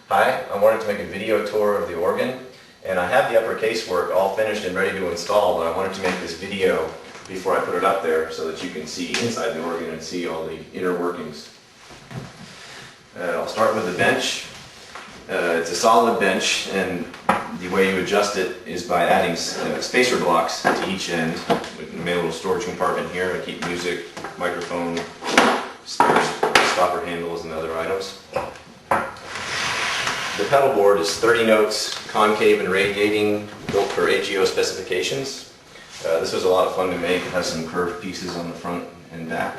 Hi, I wanted to make a video tour of the organ, and I have the upper casework all finished and ready to install, but I wanted to make this video before I put it up there so that you can see inside the organ and see all the inner workings. I'll start with the bench. It's a solid bench, and the way you adjust it is by adding spacer blocks to each end. We made a little storage compartment here. I keep music, microphone, stopper handles, and other items. The pedal board is 30 notes, concave and radiating, built for AGO specifications. This was a lot of fun to make. It has some curved pieces on the front and back.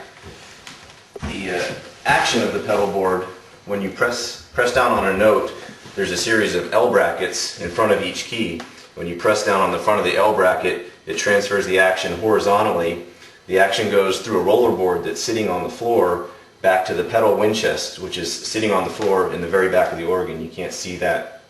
The action of the pedal board, when you press down on a note, there's a series of L brackets in front of each key. When you press down on the front of the L bracket, it transfers the action horizontally. The action goes through a roller board that's sitting on the floor back to the pedal wind chest, which is sitting on the floor in the very back of the organ. You can't see that.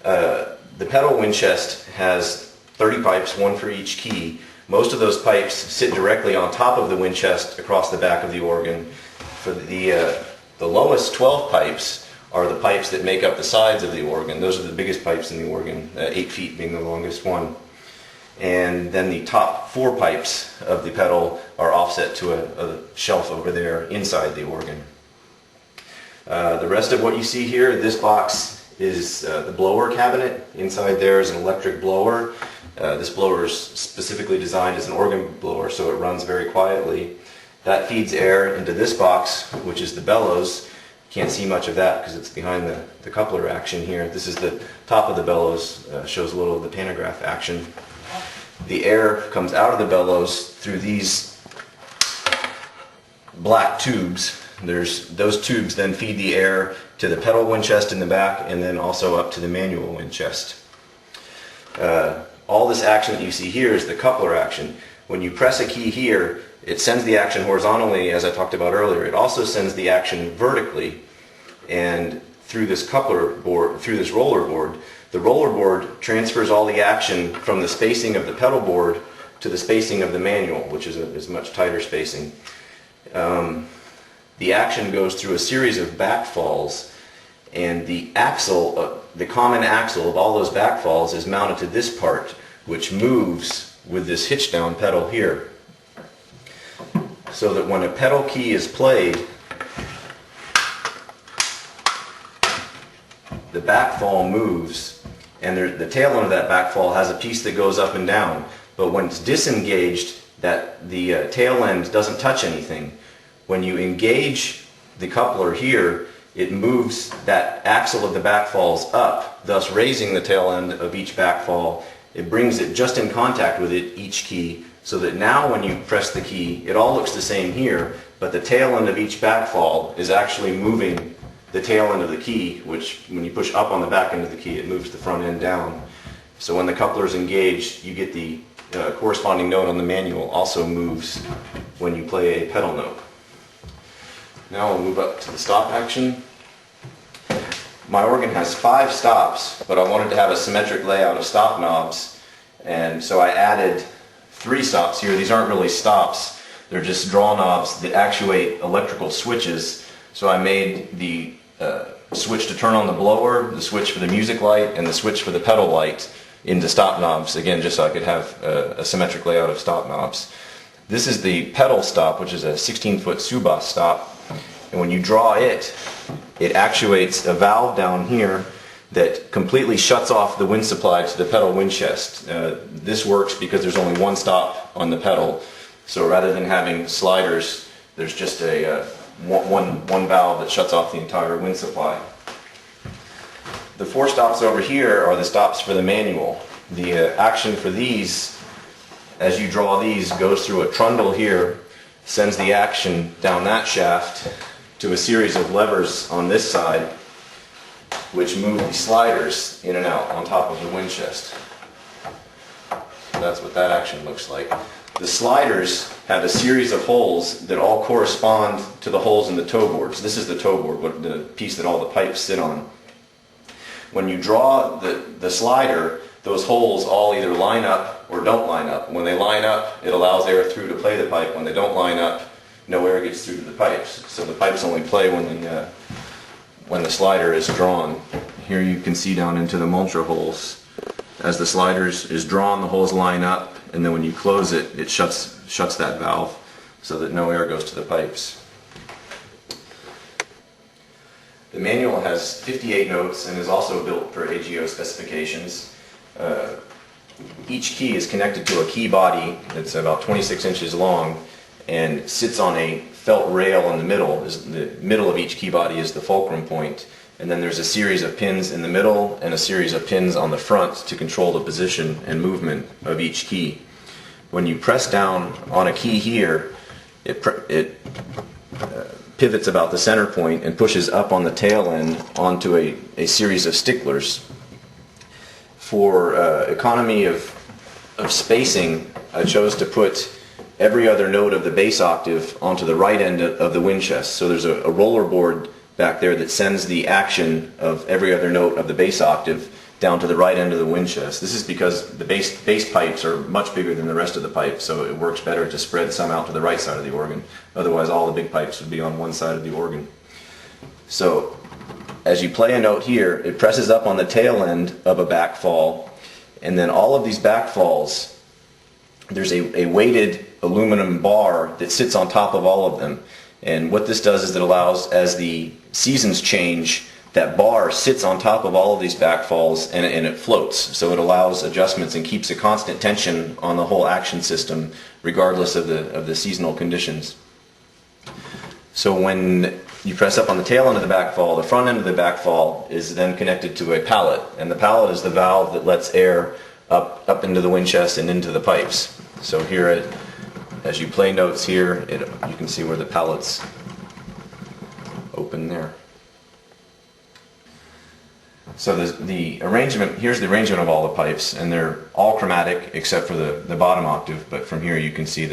The pedal wind chest has 30 pipes, one for each key. Most of those pipes sit directly on top of the wind chest across the back of the organ. For the lowest 12 pipes are the pipes that make up the sides of the organ. Those are the biggest pipes in the organ, 8 feet being the longest one. And then the top 4 pipes of the pedal are offset to a shelf over there inside the organ. The rest of what you see here, this box is the blower cabinet. Inside there is an electric blower. This blower is specifically designed as an organ blower, so it runs very quietly. That feeds air into this box, which is the bellows. Can't see much of that because it's behind the coupler action here. This is the top of the bellows, shows a little of the pantograph action. The air comes out of the bellows through these black tubes. Those tubes then feed the air to the pedal wind chest in the back and then also up to the manual wind chest. All this action that you see here is the coupler action. When you press a key here, it sends the action horizontally, as I talked about earlier. It also sends the action vertically, and through this coupler board, through this roller board. The roller board transfers all the action from the spacing of the pedal board to the spacing of the manual, which is much tighter spacing. The action goes through a series of backfalls, and the axle, the common axle of all those backfalls is mounted to this part, which moves with this hitch down pedal here. So that when a pedal key is played, the backfall moves, and the tail end of that backfall has a piece that goes up and down. But when it's disengaged, the tail end doesn't touch anything. When you engage the coupler here, it moves that axle of the backfalls up, thus raising the tail end of each backfall. It brings it just in contact with it, each key, so that now when you press the key, it all looks the same here, but the tail end of each backfall is actually moving the tail end of the key, which when you push up on the back end of the key, it moves the front end down. So when the coupler is engaged, you get the corresponding note on the manual also moves when you play a pedal note. Now I'll move up to the stop action. My organ has 5 stops, but I wanted to have a symmetric layout of stop knobs, and so I added 3 stops here. These aren't really stops, they're just draw knobs that actuate electrical switches. So I made the switch to turn on the blower, the switch for the music light, and the switch for the pedal light into stop knobs, again just so I could have a symmetric layout of stop knobs. This is the pedal stop, which is a 16-foot Subas stop, and when you draw it, it actuates a valve down here that completely shuts off the wind supply to the pedal wind chest. This works because there's only one stop on the pedal, so rather than having sliders, there's just a one valve that shuts off the entire wind supply. The 4 stops over here are the stops for the manual. The action for these, as you draw these, goes through a trundle here, sends the action down that shaft to a series of levers on this side, which move the sliders in and out on top of the wind chest. So that's what that action looks like. The sliders have a series of holes that all correspond to the holes in the toe boards. This is the toe board, the piece that all the pipes sit on. When you draw the slider, those holes all either line up or don't line up. When they line up, it allows air through to play the pipe. When they don't line up, no air gets through to the pipes. So the pipes only play when when the slider is drawn. Here you can see down into the mulcher holes. As the slider is drawn, the holes line up, and then when you close it, it shuts that valve so that no air goes to the pipes. The manual has 58 notes and is also built per AGO specifications. Each key is connected to a key body that's about 26 inches long and sits on a felt rail in the middle. The middle of each key body is the fulcrum point, and then there's a series of pins in the middle and a series of pins on the front to control the position and movement of each key. When you press down on a key here, it pivots about the center point and pushes up on the tail end onto a series of sticklers. For economy of spacing, I chose to put every other note of the bass octave onto the right end of the wind chest. So there's a roller board back there that sends the action of every other note of the bass octave down to the right end of the wind chest. This is because the bass pipes are much bigger than the rest of the pipe, so it works better to spread some out to the right side of the organ. Otherwise all the big pipes would be on one side of the organ. So as you play a note here, it presses up on the tail end of a backfall, and then all of these backfalls, there's a weighted aluminum bar that sits on top of all of them. And what this does is it allows, as the seasons change, that bar sits on top of all of these backfalls and it floats. So it allows adjustments and keeps a constant tension on the whole action system regardless of the seasonal conditions. So when you press up on the tail end of the backfall, the front end of the backfall is then connected to a pallet, and the pallet is the valve that lets air up into the wind chest and into the pipes. So here, as you play notes here, you can see where the pallet's open there. So the arrangement, here's the arrangement of all the pipes, and they're all chromatic except for the bottom octave, but from here you can see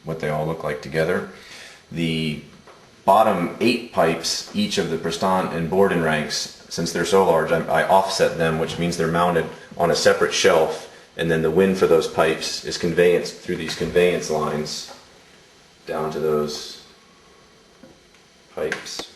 what they all look like together. The bottom 8 pipes, each of the Prestant and Borden ranks, since they're so large, I offset them, which means they're mounted on a separate shelf, and then the wind for those pipes is conveyanced through these conveyance lines down to those pipes.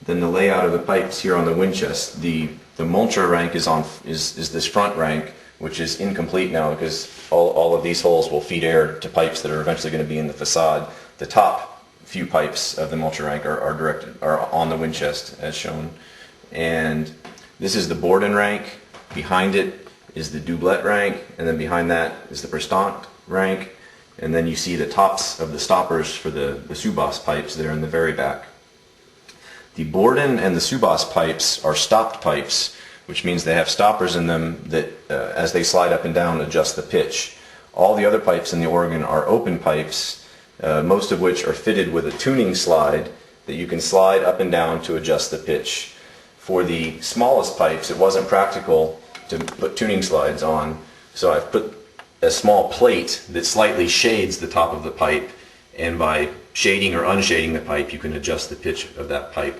Then the layout of the pipes here on the wind chest, the mulcher rank is this front rank, which is incomplete now because all of these holes will feed air to pipes that are eventually going to be in the facade. The top few pipes of the mulcher rank are on the wind chest as shown. And this is the Borden rank. Behind it is the doublet rank, and then behind that is the Prestant rank. And then you see the tops of the stoppers for the Subas pipes there in the very back. The Borden and the Subas pipes are stopped pipes, which means they have stoppers in them that, as they slide up and down, adjust the pitch. All the other pipes in the organ are open pipes, most of which are fitted with a tuning slide that you can slide up and down to adjust the pitch. For the smallest pipes, it wasn't practical to put tuning slides on, so I've put a small plate that slightly shades the top of the pipe, and by shading or unshading the pipe, you can adjust the pitch of that pipe.